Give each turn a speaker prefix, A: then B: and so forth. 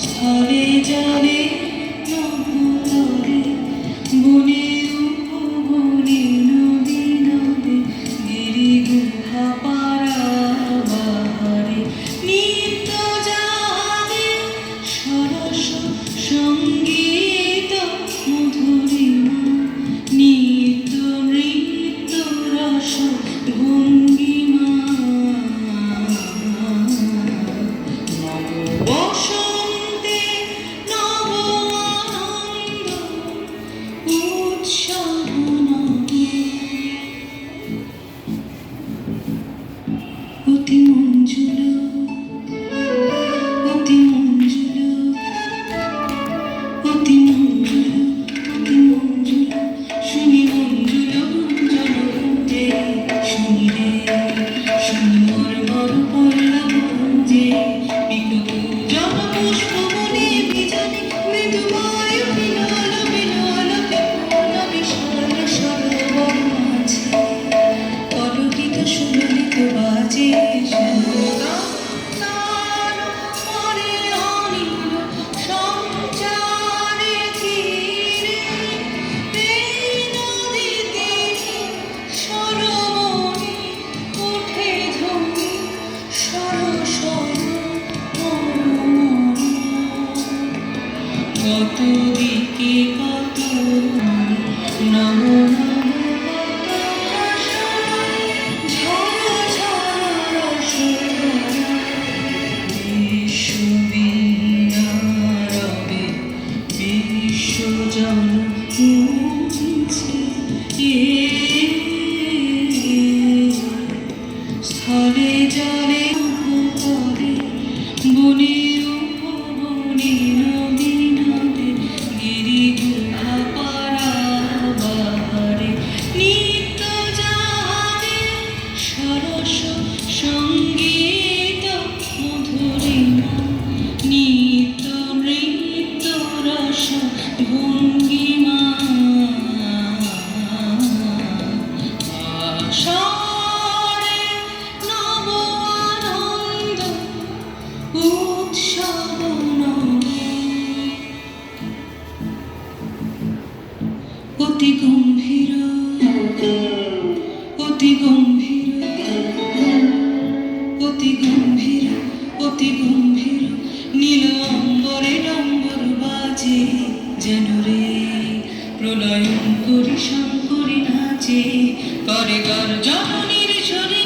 A: স্থলে জলে নভোতলে বনে উপবনে নদী নদে গিরি গুহা পারাবারে নিত্য জাগে সরস সঙ্গীত মধুরিমা নিত্য নৃত্য রস ভঙ্গিমা বসন্তে নব আনন্দ উৎসব অতি মঞ্জুল অতি মঞ্জুল অতি মঞ্জুল অতি মঞ্জুল শুনি মঞ্জুল গুঞ্জন গুঞ্জে শুনি রে শুনি মোর মোর পল্লব গুঞ্জে জন পুষ্প বনে বিজনে মৃদু বায়ু বিনল বিনল বিপুল বিশাল সরোবর মাঝে কলকিত সুললিত বাজে মনে অনিল সঞ্চারে ধীরে এই নদী তীরে সরোবরে ওঠে ধ্বনি সরস কত দিকে কত নম ঝরা ঝরা রস বিশ্ববীণারবে বিশ্বজন মুছে স্থলে জলে উপতলে বনে উপবনে নদী নদে গিরি গুহা পারাবারে নিত্য জাগে সরস সঙ্গীত মধুরিমা নিত্য নৃত্য রস ভঙ্গিমা আষাঢ়ে নব আনন্দ উৎসব অতি গম্ভীর অতি গম্ভীর অতি গম্ভীর অতি গম্ভীর নীল অম্বরে ডম্বর বাজে যেন রে প্রলয়ঙ্করী শঙ্করী নাচে করে গর্জনীর ঝরে